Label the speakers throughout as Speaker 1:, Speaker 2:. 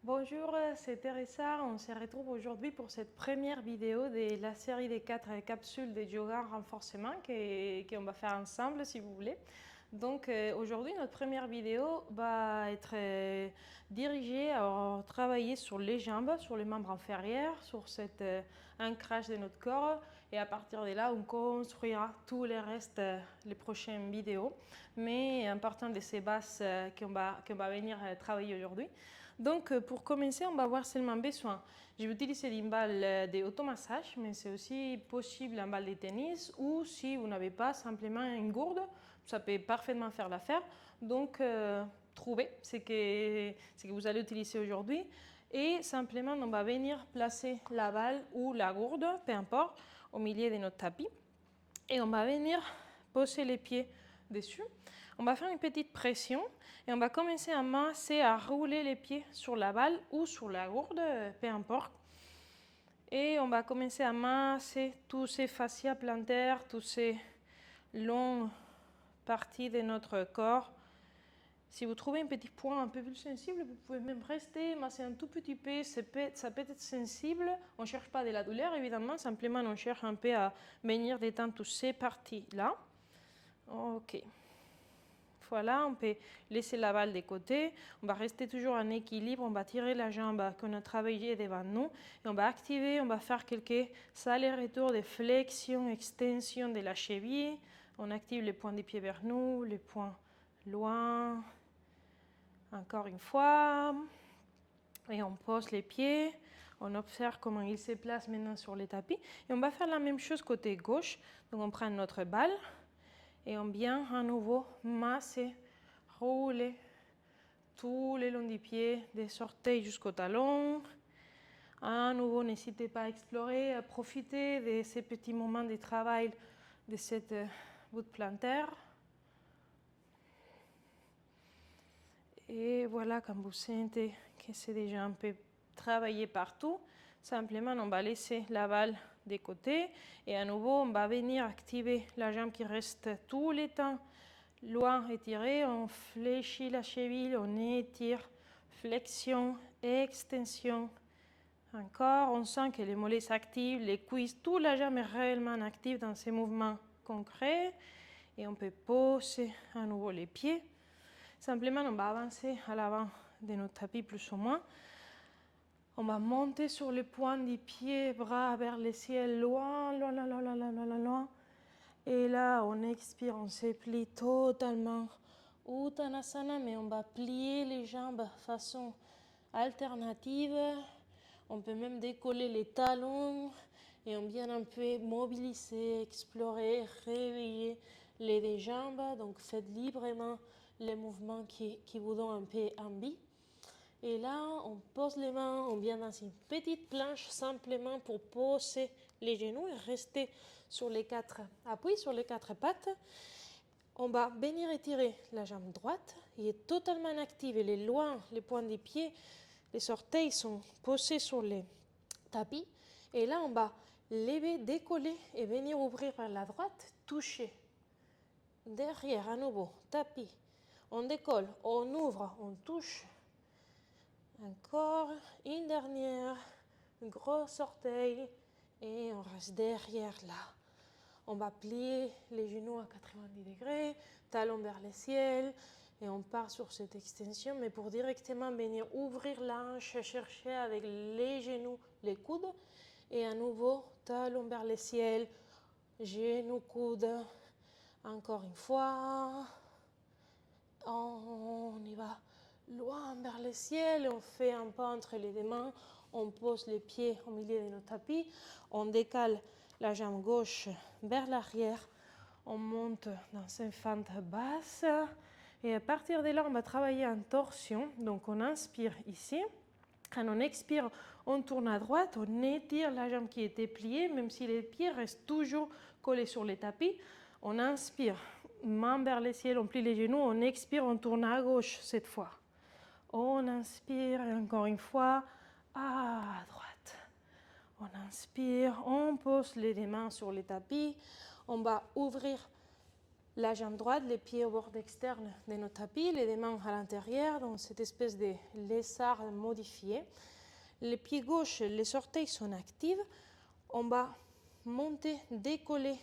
Speaker 1: Bonjour, c'est Teresa. On se retrouve aujourd'hui pour cette première vidéo de la série des 4 capsules de yoga renforcement qu'on va faire ensemble si vous voulez. Donc aujourd'hui, notre première vidéo va être dirigée à travailler sur les jambes, sur les membres inférieurs, sur cet ancrage de notre corps. Et à partir de là, on construira tout le reste, les prochaines vidéos. Mais en partant de ces bases qu'on va venir travailler aujourd'hui. Donc pour commencer, on va avoir seulement besoin. Je vais utiliser une balle d'automassage, mais c'est aussi possible une balle de tennis ou si vous n'avez pas simplement une gourde, ça peut parfaitement faire l'affaire. Donc trouvez ce que vous allez utiliser aujourd'hui et simplement on va venir placer la balle ou la gourde, peu importe, au milieu de notre tapis et on va venir poser les pieds dessus. On va faire une petite pression et on va commencer à masser, à rouler les pieds sur la balle ou sur la gourde, peu importe. Et on va commencer à masser tous ces fascias plantaires, tous ces longues parties de notre corps. Si vous trouvez un petit point un peu plus sensible, vous pouvez même rester, masser un tout petit peu, ça peut être sensible. On ne cherche pas de la douleur, évidemment, simplement on cherche un peu à venir détendre toutes ces parties-là. Ok. Voilà, on peut laisser la balle de côté. On va rester toujours en équilibre. On va tirer la jambe qu'on a travaillée devant nous. Et on va activer, on va faire quelques allers-retours de flexion, extension de la cheville. On active les points des pieds vers nous, les points loin. Encore une fois. Et on pose les pieds. On observe comment ils se placent maintenant sur les tapis. Et on va faire la même chose côté gauche. Donc on prend notre balle. Et on vient à nouveau masser, rouler tout le long du pied, des orteils jusqu'au talon. À nouveau, n'hésitez pas à explorer, à profiter de ces petits moments de travail de cette voûte plantaire. Et voilà, quand vous sentez que c'est déjà un peu travaillé partout, simplement on va laisser la balle de côté et à nouveau on va venir activer la jambe qui reste tout le temps loin étirée. On fléchit la cheville, on étire, flexion, extension. Encore, on sent que les mollets s'activent, les cuisses, toute la jambe est réellement active dans ces mouvements concrets. Et on peut poser à nouveau les pieds. Simplement, on va avancer à l'avant de notre tapis plus ou moins. On va monter sur le point des pieds, bras vers le ciel, loin, loin, loin, loin, loin, loin, loin, loin. Et là, on expire, on se plie totalement. Uttanasana, mais on va plier les jambes de façon alternative. On peut même décoller les talons et on vient un peu mobiliser, explorer, réveiller les deux jambes. Donc faites librement les mouvements qui vous donnent un peu envie. Et là, on pose les mains, on vient dans une petite planche simplement pour poser les genoux et rester sur les quatre appuis, sur les quatre pattes. On va venir étirer la jambe droite, elle est totalement active, elle est loin, les points des pieds, les orteils sont posés sur les tapis. Et là, on va lever, décoller et venir ouvrir vers la droite, toucher. Derrière, à nouveau, tapis. On décolle, on ouvre, on touche. Encore une dernière, un gros orteil et on reste derrière là. On va plier les genoux à 90 degrés, talons vers le ciel et on part sur cette extension. Mais pour directement venir ouvrir l'hanche, chercher avec les genoux les coudes et à nouveau talons vers le ciel, genoux, coudes. Encore une fois, on y va. Loin vers le ciel, on fait un pas entre les deux mains, on pose les pieds au milieu de nos tapis, on décale la jambe gauche vers l'arrière, on monte dans une fente basse et à partir de là, on va travailler en torsion. Donc on inspire ici, quand on expire, on tourne à droite, on étire la jambe qui était pliée, même si les pieds restent toujours collés sur les tapis. On inspire, main vers le ciel, on plie les genoux, on expire, on tourne à gauche cette fois. On inspire et encore une fois à droite. On inspire, on pose les deux mains sur les tapis. On va ouvrir La jambe droite, les pieds au bord externe de notre tapis, les deux mains à l'intérieur, dans cette espèce de lézard modifié. Les pieds gauches, les orteils sont actifs. On va monter, décoller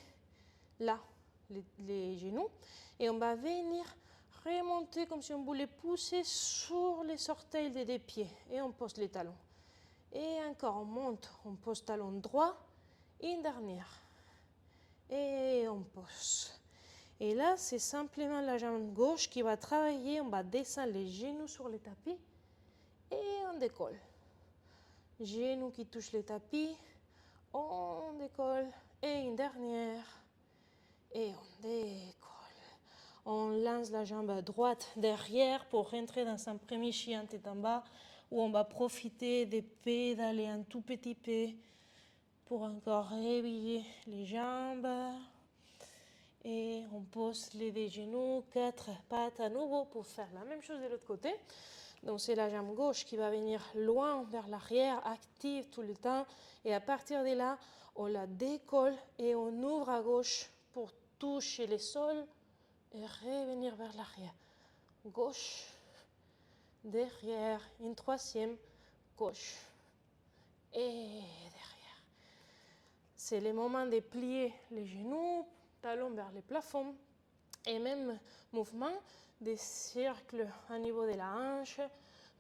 Speaker 1: là les genoux et on va venir remonter comme si on voulait pousser sur les orteils des deux pieds et on pose les talons. Et encore, on monte, on pose talon droit, une dernière. Et on pose. Et là, c'est simplement la jambe gauche qui va travailler. On va descendre les genoux sur le tapis et on décolle. Genoux qui touchent le tapis, on décolle et une dernière et on décolle. On lance la jambe droite derrière pour rentrer dans un premier chien tête en bas où on va profiter de pédaler un tout petit peu pour encore réveiller les jambes. Et on pose les deux genoux, 4 pattes à nouveau pour faire la même chose de l'autre côté. Donc c'est la jambe gauche qui va venir loin vers l'arrière, active tout le temps. Et à partir de là, on la décolle et on ouvre à gauche pour toucher le sol et revenir vers l'arrière. Gauche, derrière, une troisième, gauche et derrière. C'est le moment de plier les genoux, talons vers le plafond et même mouvement des cercles au niveau de la hanche.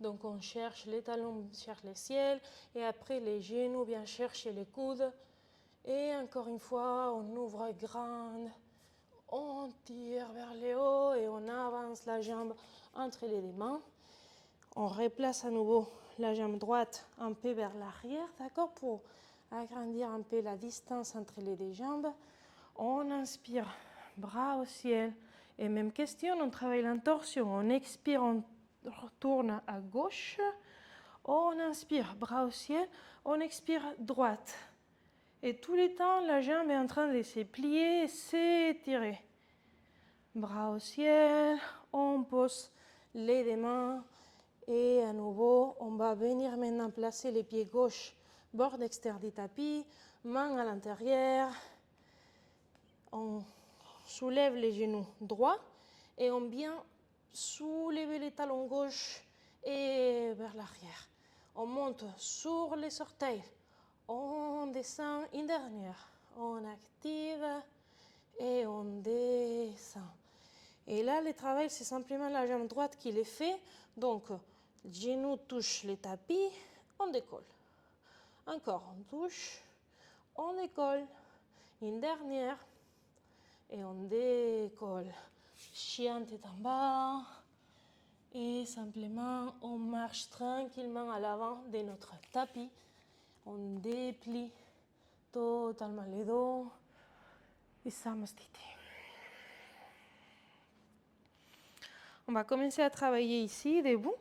Speaker 1: Donc on cherche les talons, on cherche le ciel et après les genoux viennent chercher les coudes. Et encore une fois, on ouvre grande, on tire vers le haut et on avance la jambe entre les deux mains. On replace à nouveau la jambe droite un peu vers l'arrière, d'accord, pour agrandir un peu la distance entre les deux jambes. On inspire, bras au ciel. Et même question, on travaille l'intorsion. On expire, on retourne à gauche. On inspire, bras au ciel. On expire, droite. Et tout le temps, la jambe est en train de se plier, s'étirer. Bras au ciel. On pose les deux mains. Et à nouveau, on va venir maintenant placer les pieds gauche, bord externe du tapis, main à l'intérieur. On soulève les genoux droits et on vient soulever les talons gauche et vers l'arrière. On monte sur les orteils. On descend une dernière. On active et on descend. Et là, le travail, c'est simplement la jambe droite qui le fait. Donc, le genou touche le tapis, on décolle. Encore, on touche, on décolle. Une dernière. Et on décolle. Chien tête en bas. Et simplement, on marche tranquillement à l'avant de notre tapis. On déplie totalement les dos. Et Samastiti. On va commencer à travailler ici, debout.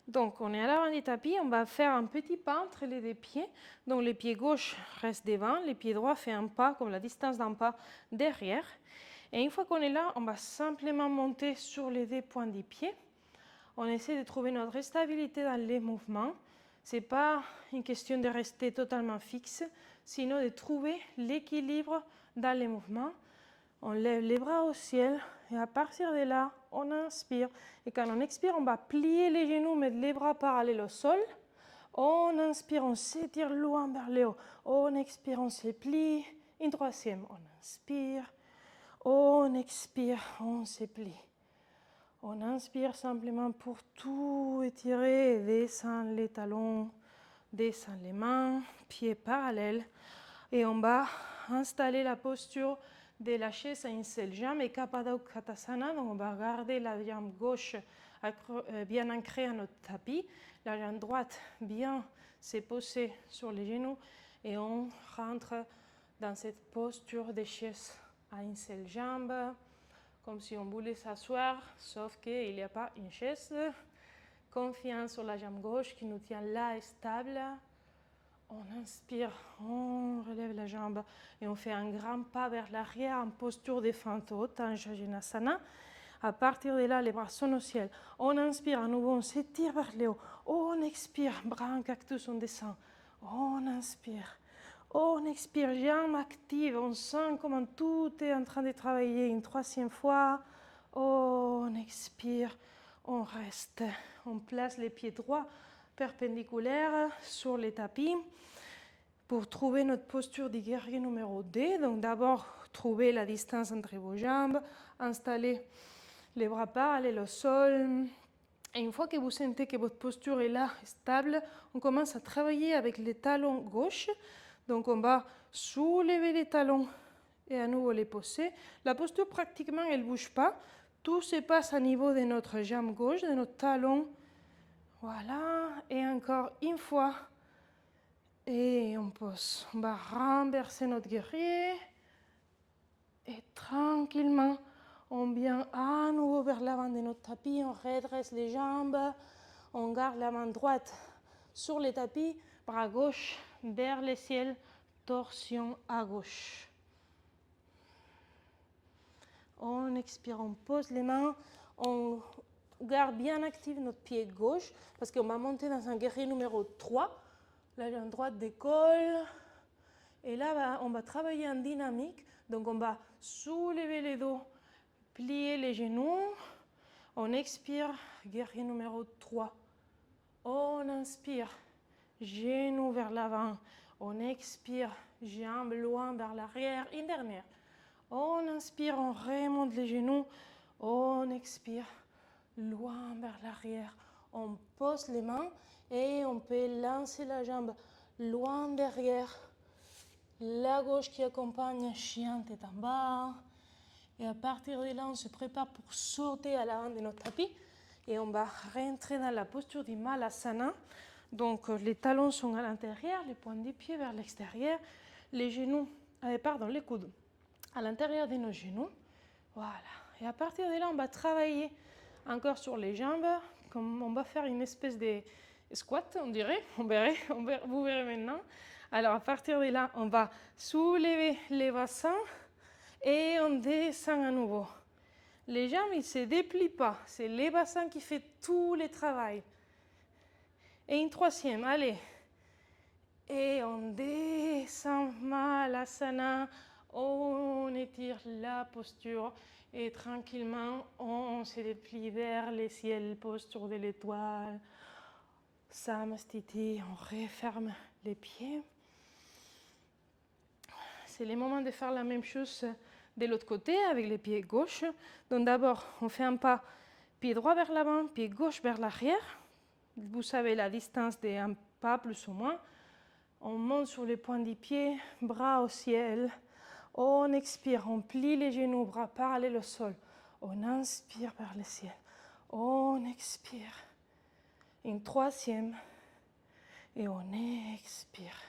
Speaker 1: Donc, on est à l'avant du tapis. On va faire un petit pas entre les deux pieds. Donc, le pied gauche reste devant. Le pied droit fait un pas, comme la distance d'un pas, derrière. Et une fois qu'on est là, on va simplement monter sur les deux points des pieds. On essaie de trouver notre stabilité dans les mouvements. Ce n'est pas une question de rester totalement fixe, sinon de trouver l'équilibre dans les mouvements. On lève les bras au ciel et à partir de là, on inspire. Et quand on expire, on va plier les genoux, mettre les bras parallèles au sol. On inspire, on s'étire loin vers le haut. On expire, on se plie. Une troisième, on inspire. On expire, on se plie. On inspire simplement pour tout étirer. Descend les talons, descend les mains, pieds parallèles. Et on va installer la posture de la chaise à une seule jambe et Kapha Uttanasana. Donc on va garder la jambe gauche bien ancrée à notre tapis. La jambe droite bien se poser sur les genoux. Et on rentre dans cette posture de chaise à une seule jambe, comme si on voulait s'asseoir, sauf qu'il n'y a pas une chaise. Confiance sur la jambe gauche qui nous tient là et stable. On inspire, on relève la jambe et on fait un grand pas vers l'arrière en posture de fente haute, en Janasana. À partir de là, les bras sont au ciel. On inspire à nouveau, on s'étire vers le haut. On expire, bras en cactus, on descend. On inspire. On expire, jambes actives, on sent comment tout est en train de travailler. Une troisième fois, on expire, on reste. On place les pieds droits perpendiculaires sur les tapis pour trouver notre posture du guerrier numéro 2. Donc d'abord, trouver la distance entre vos jambes, installer les bras parallèles au sol. Et une fois que vous sentez que votre posture est là, stable, on commence à travailler avec les talons gauche. Donc on va soulever les talons et à nouveau les poser. La posture pratiquement elle ne bouge pas. Tout se passe à niveau de notre jambe gauche, de notre talon. Voilà. Et encore une fois. Et on pose. On va renverser notre guerrier. Et tranquillement, on vient à nouveau vers l'avant de notre tapis. On redresse les jambes. On garde la main droite sur le tapis. Bras gauche vers le ciel. Torsion à gauche. On expire, on pose les mains, on garde bien actif notre pied gauche parce qu'on va monter dans un guerrier numéro 3. La jambe droite décolle et là on va travailler en dynamique. Donc on va soulever les dos, plier les genoux. On expire, guerrier numéro 3. On inspire, genoux vers l'avant. On expire, jambes loin vers l'arrière. Une dernière. On inspire, on remonte les genoux. On expire, loin vers l'arrière. On pose les mains et on peut lancer la jambe loin derrière. La gauche qui accompagne, chien tête en bas. Et à partir de là, on se prépare pour sauter à l'avant de notre tapis. Et on va rentrer dans la posture du Malasana. Donc les talons sont à l'intérieur, les pointes des pieds vers l'extérieur. Les genoux, les coudes à l'intérieur de nos genoux. Voilà. Et à partir de là, on va travailler encore sur les jambes. Comme on va faire une espèce de squat, on dirait. Vous verrez maintenant. Alors à partir de là, on va soulever les bassins et on descend à nouveau. Les jambes, ils ne se déplient pas. C'est les bassins qui font tout le travail. Et une troisième, allez. Et on descend, Malasana. On étire la posture et tranquillement, on se déplie vers le ciel, posture de l'étoile. Samastiti, on referme les pieds. C'est le moment de faire la même chose de l'autre côté avec les pieds gauche. Donc d'abord, on fait un pas, pied droit vers l'avant, pied gauche vers l'arrière. Vous savez la distance d'un pas plus ou moins. On monte sur les points des pieds, bras au ciel. On expire, on plie les genoux, bras parallèles au sol. On inspire vers le ciel. On expire. Une troisième. Et on expire.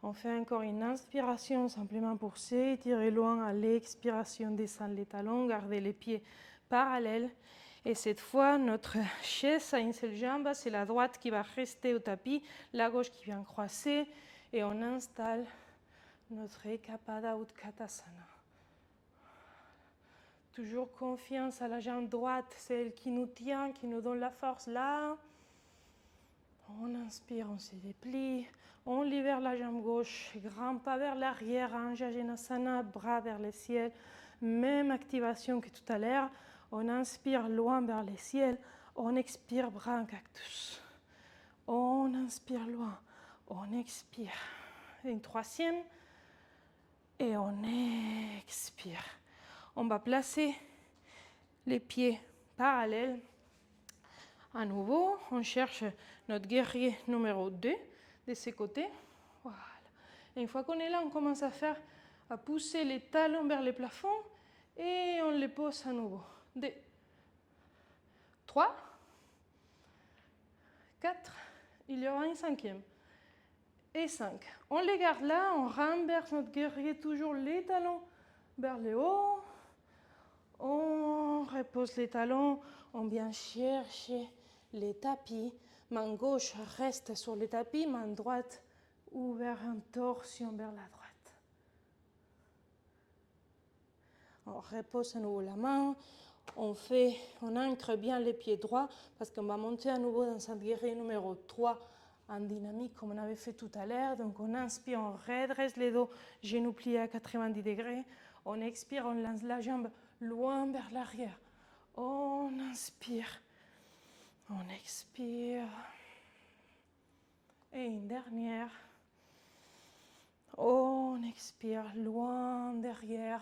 Speaker 1: On fait encore une inspiration simplement pour s'étirer loin. À l'expiration, descendre les talons, garder les pieds parallèles. Et cette fois, notre chaise a une seule jambe. C'est la droite qui va rester au tapis, la gauche qui vient croiser. Et on installe notre Ekapada Utkatasana. Toujours confiance à la jambe droite, celle qui nous tient, qui nous donne la force là. On inspire, on se déplie, on libère la jambe gauche, grand pas vers l'arrière, Anjajanasana, bras vers le ciel. Même activation que tout à l'heure. On inspire loin vers le ciel, on expire, bras en cactus. On inspire loin, on expire. Une troisième. Et on expire. On va placer les pieds parallèles. À nouveau, on cherche notre guerrier numéro 2 de ce côté. Voilà. Et une fois qu'on est là, on commence à pousser les talons vers le plafond et on les pose à nouveau. 2, 3, 4, il y aura une cinquième. Et 5. On les garde là, on renverse notre guerrier, toujours les talons vers le haut. On repose les talons, on vient chercher les tapis. Main gauche reste sur le tapis, main droite ouverte en torsion vers la droite. On repose à nouveau la main, on ancre bien les pieds droits parce qu'on va monter à nouveau dans un guerrier numéro 3 en dynamique comme on avait fait tout à l'heure. Donc on inspire, on redresse les dos, genoux pliés à 90 degrés. On expire, on lance la jambe loin vers l'arrière. On inspire, on expire. Et une dernière. On expire loin derrière.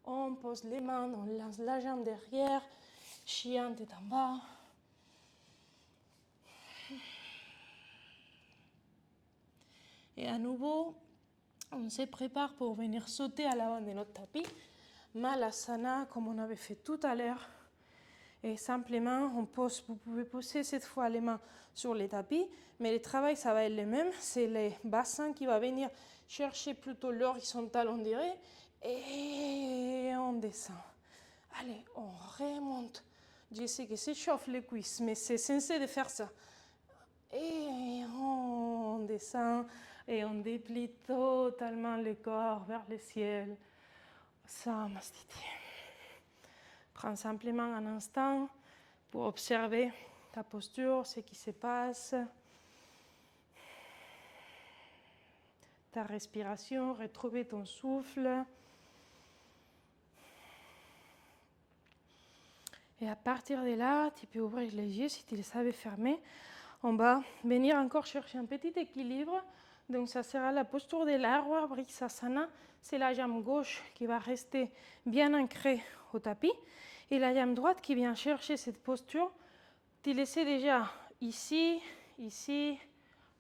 Speaker 1: On pose les mains, on lance la jambe derrière. Chien tête en bas. Et à nouveau, on se prépare pour venir sauter à l'avant de notre tapis. Malasana, comme on avait fait tout à l'heure. Et simplement, on pose, vous pouvez poser cette fois les mains sur les tapis, mais le travail, ça va être le même. C'est le bassin qui va venir chercher plutôt l'horizontale, on dirait, et on descend. Allez, on remonte. Je sais que ça chauffe les cuisses, mais c'est censé de faire ça. Et on descend et on déplie totalement le corps vers le ciel. Samastiti. Prends simplement un instant pour observer ta posture, ce qui se passe, ta respiration, retrouver ton souffle. Et à partir de là, tu peux ouvrir les yeux si tu les savais fermer. On va venir encore chercher un petit équilibre. Donc ça sera la posture de l'arbre, Vrksasana. C'est la jambe gauche qui va rester bien ancrée au tapis. Et la jambe droite qui vient chercher cette posture. Tu laisses déjà ici, ici,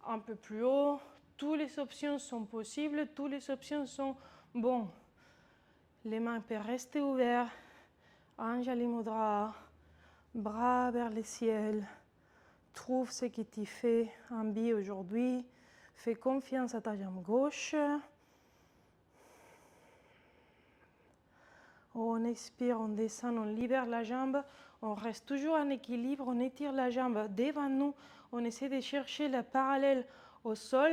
Speaker 1: un peu plus haut. Toutes les options sont possibles, toutes les options sont bonnes. Les mains peuvent rester ouvertes. Anjali Mudra, bras vers le ciel. Trouve ce qui t'y fait envie aujourd'hui. Fais confiance à ta jambe gauche. On expire, on descend, on libère la jambe. On reste toujours en équilibre. On étire la jambe devant nous. On essaie de chercher le parallèle au sol.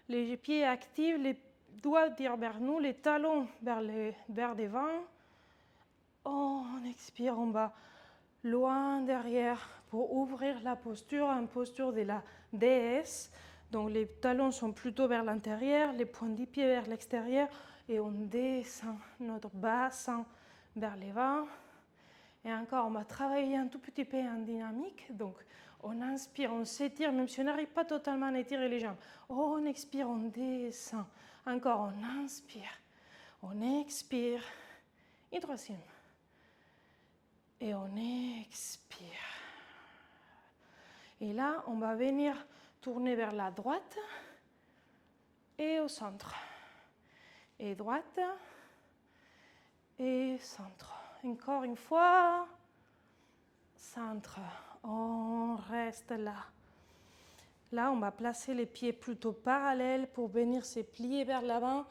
Speaker 1: Les pieds actifs, les doigts tirent vers nous, les talons vers devant. On expire, on va loin derrière pour ouvrir la posture, une posture de la déesse. Donc les talons sont plutôt vers l'intérieur, les points du pied vers l'extérieur et on descend notre bassin vers l'avant. Et encore, on va travailler un tout petit peu en dynamique. Donc on inspire, on s'étire, même si on n'arrive pas totalement à étirer les jambes. On expire, on descend. Encore, on inspire, on expire. Et troisième. Et on expire. Et là, on va venir tourner vers la droite et au centre. Et droite et centre. Encore une fois, centre. On reste là. Là, on va placer les pieds plutôt parallèles pour venir se plier vers l'avant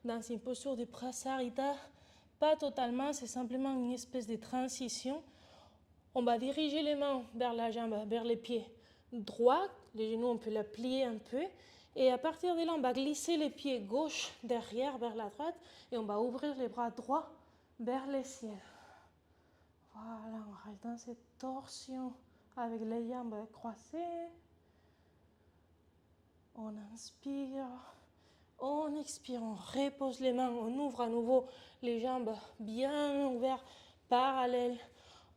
Speaker 1: dans une posture de Prasarita. Pas totalement, c'est simplement une espèce de transition. On va diriger les mains vers la jambe, vers les pieds droits. Les genoux, on peut les plier un peu. Et à partir de là, on va glisser les pieds gauche derrière vers la droite. Et on va ouvrir les bras droits vers le ciel. Voilà, on reste dans cette torsion avec les jambes croisées. On inspire. On expire, on repose les mains. On ouvre à nouveau les jambes bien ouvertes, parallèles.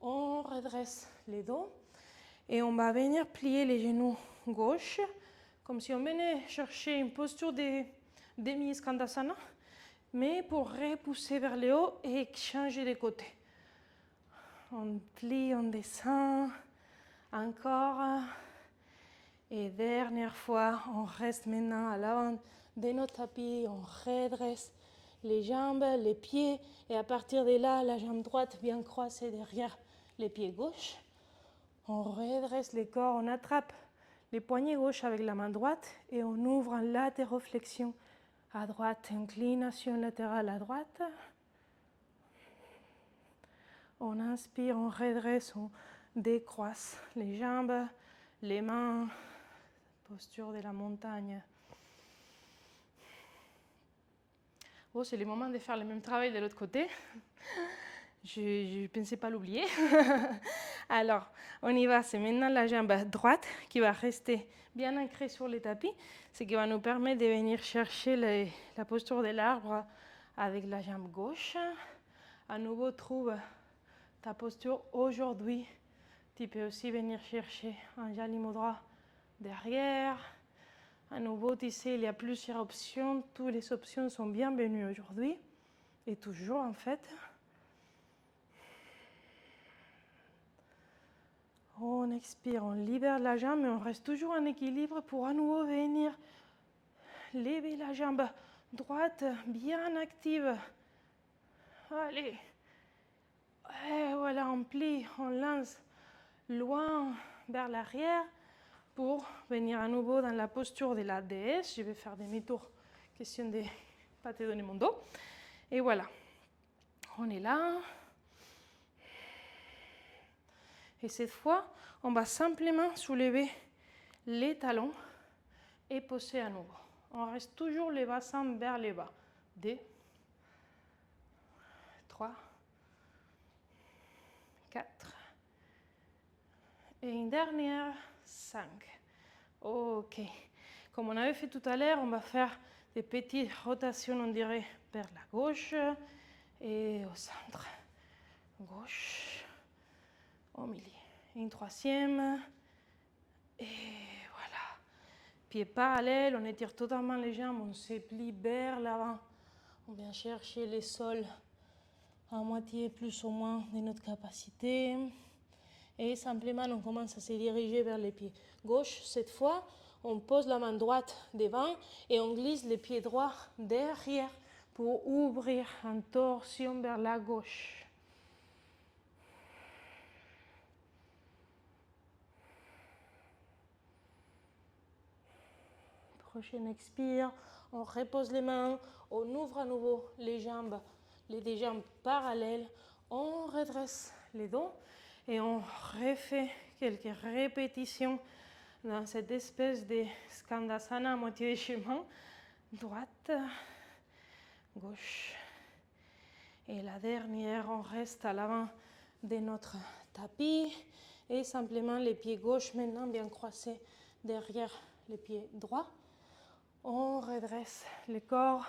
Speaker 1: On redresse les dos et on va venir plier les genoux gauche, comme si on venait chercher une posture de demi-skandasana, mais pour repousser vers le haut et changer de côté. On plie, on descend, encore. Et dernière fois, on reste maintenant à l'avant de notre tapis, on redresse les jambes, les pieds, et à partir de là, la jambe droite vient croiser derrière les pieds gauches. On redresse le corps, on attrape les poignets gauche avec la main droite et on ouvre en latéroflexion à droite, inclination latérale à droite. On inspire, on redresse, on décroise les jambes, les mains, posture de la montagne. Oh, c'est le moment de faire le même travail de l'autre côté. Je ne pensais pas l'oublier. Alors, On y va, c'est maintenant la jambe droite qui va rester bien ancrée sur le tapis, ce qui va nous permettre de venir chercher la posture de l'arbre avec la jambe gauche. À nouveau, trouve ta posture aujourd'hui. Tu peux aussi venir chercher un Jali Mudra derrière. À nouveau, tu sais, il y a plusieurs options. Toutes les options sont bienvenues aujourd'hui et toujours en fait. On expire, on libère la jambe, mais on reste toujours en équilibre pour à nouveau venir lever la jambe droite, bien active. Allez. Et voilà, on plie, on lance loin vers l'arrière pour venir à nouveau dans la posture de la déesse. Je vais faire demi-tour, question de ne pas te donner mon dos. Et voilà, on est là. Et cette fois, on va simplement soulever les talons et poser à nouveau. On reste toujours les bassins vers le bas. 2, 3, 4. Et une dernière, 5. Ok. Comme on avait fait tout à l'heure, on va faire des petites rotations, on dirait, vers la gauche et au centre. Gauche, au milieu. Une troisième. Et voilà. Pieds parallèles, on étire totalement les jambes, on se plie vers l'avant. On vient chercher le sol à moitié plus ou moins de notre capacité. Et simplement, on commence à se diriger vers les pieds gauche. Cette fois, on pose la main droite devant et on glisse les pieds droits derrière pour ouvrir en torsion vers la gauche. Prochaine expire, on repose les mains, on ouvre à nouveau les jambes, les deux jambes parallèles, on redresse les dos et on refait quelques répétitions dans cette espèce de Skandasana à moitié de chemin, droite, gauche. Et la dernière, on reste à l'avant de notre tapis et simplement les pieds gauches maintenant bien croisés derrière les pieds droits. On redresse le corps,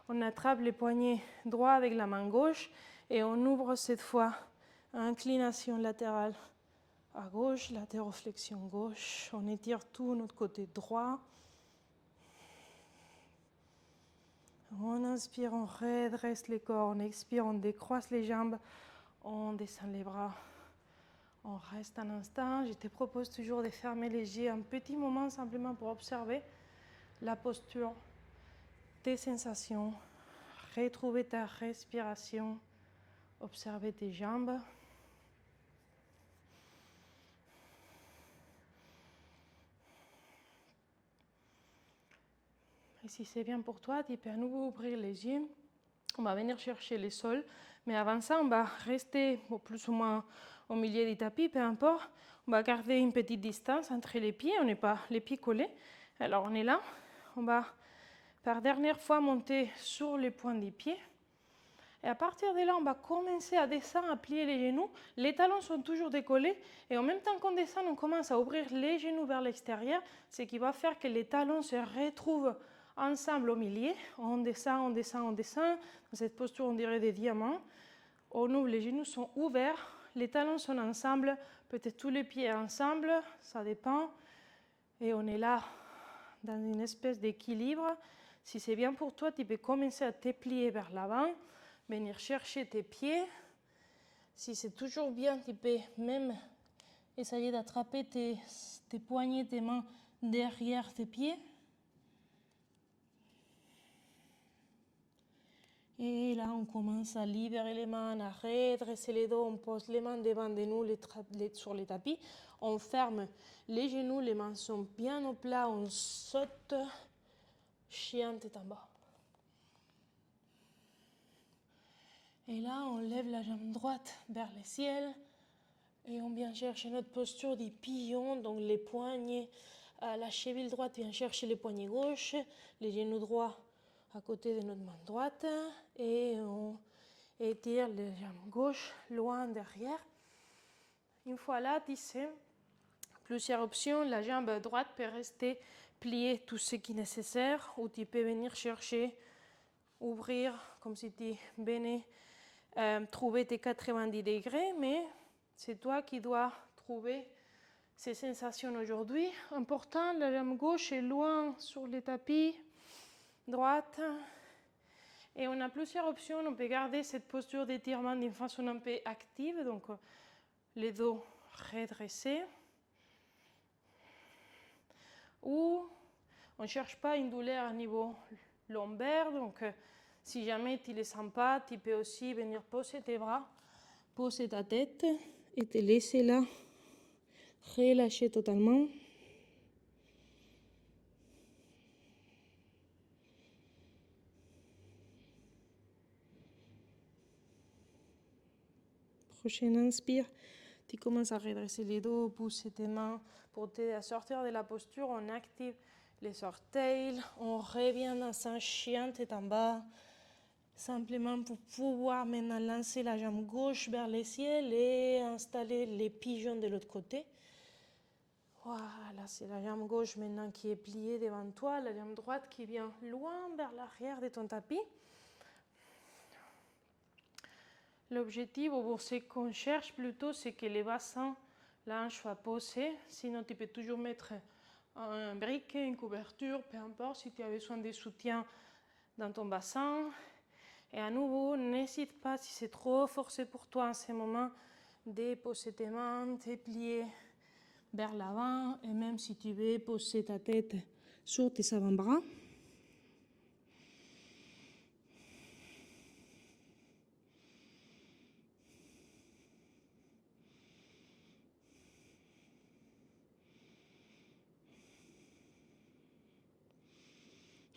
Speaker 1: on attrape les poignets droits avec la main gauche et on ouvre cette fois inclination latérale à gauche, latéroflexion gauche. On étire tout notre côté droit. On inspire, on redresse le corps, on expire, on décroise les jambes, on descend les bras. On reste un instant. Je te propose toujours de fermer les yeux un petit moment simplement pour observer la posture, tes sensations, retrouver ta respiration, observer tes jambes. Et si c'est bien pour toi, tu peux à nouveau ouvrir les yeux. On va venir chercher le sol, mais avant ça, on va rester plus ou moins au milieu du tapis, peu importe. On va garder une petite distance entre les pieds, on n'est pas les pieds collés. Alors on est là, on va par dernière fois monter sur les points des pieds. Et à partir de là, on va commencer à descendre, à plier les genoux. Les talons sont toujours décollés. Et en même temps qu'on descend, on commence à ouvrir les genoux vers l'extérieur, ce qui va faire que les talons se retrouvent ensemble au milieu. On descend, on descend, on descend. Dans cette posture, on dirait des diamants. On ouvre, les genoux sont ouverts. Les talons sont ensemble. Peut-être tous les pieds ensemble, ça dépend. Et on est là dans une espèce d'équilibre. Si c'est bien pour toi, tu peux commencer à te plier vers l'avant, venir chercher tes pieds. Si c'est toujours bien, tu peux même essayer d'attraper tes poignets, tes mains derrière tes pieds. Et là, on commence à libérer les mains, à redresser les dos. On pose les mains devant de nous sur les tapis. On ferme les genoux, les mains sont bien au plat. On saute, chien tête en bas. Et là, on lève la jambe droite vers le ciel. Et on vient chercher notre posture du pigeon. Donc les poignets, la cheville droite vient chercher les poignets gauche. Les genoux droits à côté de notre main droite. Et on étire les jambes gauche loin derrière. Une fois là, tu sais, plusieurs options. La jambe droite peut rester pliée tout ce qui est nécessaire, ou tu peux venir chercher, ouvrir, comme si tu venais trouver tes 90 degrés, mais c'est toi qui dois trouver ces sensations aujourd'hui. Important, la jambe gauche est loin sur le tapis, droite. Et on a plusieurs options. On peut garder cette posture d'étirement d'une façon un peu active, donc les dos redressés. Ou on ne cherche pas une douleur au niveau lombaire, donc si jamais tu ne les sens pas, tu peux aussi venir poser tes bras, poser ta tête et te laisser là relâcher totalement. Prochaine inspire, tu commences à redresser les dos, pousser tes mains pour t'aider à sortir de la posture. On active les orteils, on revient dans un chien tête en bas, simplement pour pouvoir maintenant lancer la jambe gauche vers le ciel et installer les pigeons de l'autre côté. Voilà, c'est la jambe gauche maintenant qui est pliée devant toi, la jambe droite qui vient loin vers l'arrière de ton tapis. L'objectif, ou ce qu'on cherche plutôt, c'est que les bassins, la hanche soit posée. Sinon, tu peux toujours mettre un briquet, une couverture, peu importe, si tu as besoin de soutien dans ton bassin. Et à nouveau, n'hésite pas, si c'est trop forcé pour toi en ce moment, de poser tes mains, de plier vers l'avant. Et même si tu veux poser ta tête sur tes avant-bras.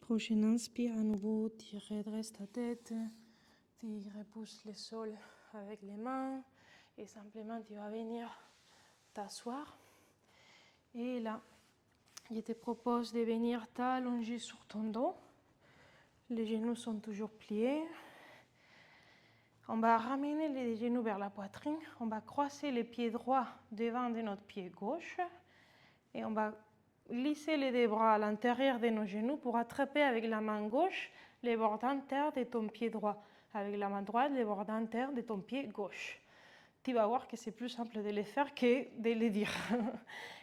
Speaker 1: Prochaine inspire, à nouveau, tu redresses ta tête, tu repousses le sol avec les mains et simplement tu vas venir t'asseoir. Et là, je te propose de venir t'allonger sur ton dos. Les genoux sont toujours pliés. On va ramener les genoux vers la poitrine. On va croiser les pieds droits devant de notre pied gauche et on va glisser les deux bras à l'intérieur de nos genoux pour attraper avec la main gauche les bords dentaires de ton pied droit, avec la main droite les bords dentaires de ton pied gauche. Tu vas voir que c'est plus simple de les faire que de les dire.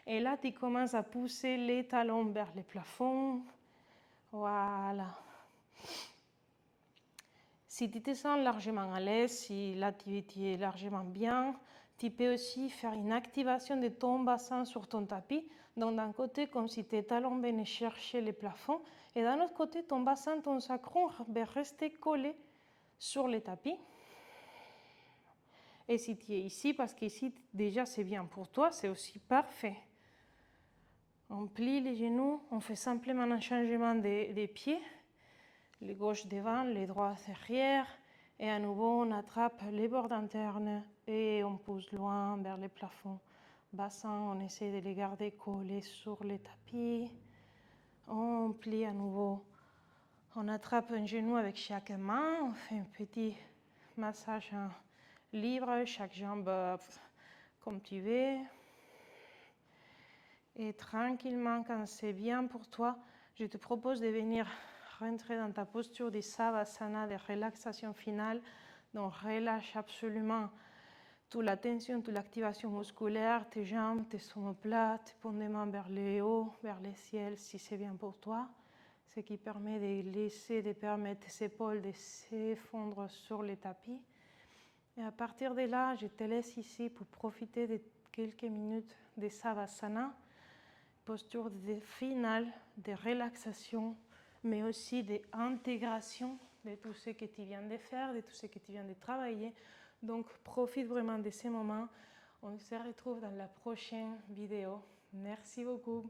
Speaker 1: Et là, tu commences à pousser les talons vers le plafond. Voilà. Si tu te sens largement à l'aise, si l'activité est largement bien, tu peux aussi faire une activation de ton bassin sur ton tapis. Donc d'un côté, comme si tes talons venaient chercher le plafond, et d'un autre côté, ton bassin, ton sacrum va rester collé sur le tapis. Et si tu es ici, parce qu'ici déjà c'est bien pour toi, c'est aussi parfait. On plie les genoux, on fait simplement un changement des pieds, les gauches devant, les droits derrière, et à nouveau on attrape les bords internes et on pousse loin vers le plafond. Bassin, on essaie de les garder collés sur les tapis. On plie à nouveau. On attrape un genou avec chaque main, on fait un petit massage libre, chaque jambe comme tu veux. Et tranquillement, quand c'est bien pour toi, je te propose de venir rentrer dans ta posture de Savasana, de relaxation finale. Donc relâche absolument toute la tension, toute l'activation musculaire, tes jambes, tes omoplates, tes des mains vers le haut, vers le ciel, si c'est bien pour toi. Ce qui permet de laisser, de permettre tes épaules de s'effondrer sur le tapis. Et à partir de là, je te laisse ici pour profiter de quelques minutes de Savasana, posture finale de relaxation, mais aussi d'intégration de tout ce que tu viens de faire, de tout ce que tu viens de travailler. Donc, profite vraiment de ces moments. On se retrouve dans la prochaine vidéo. Merci beaucoup.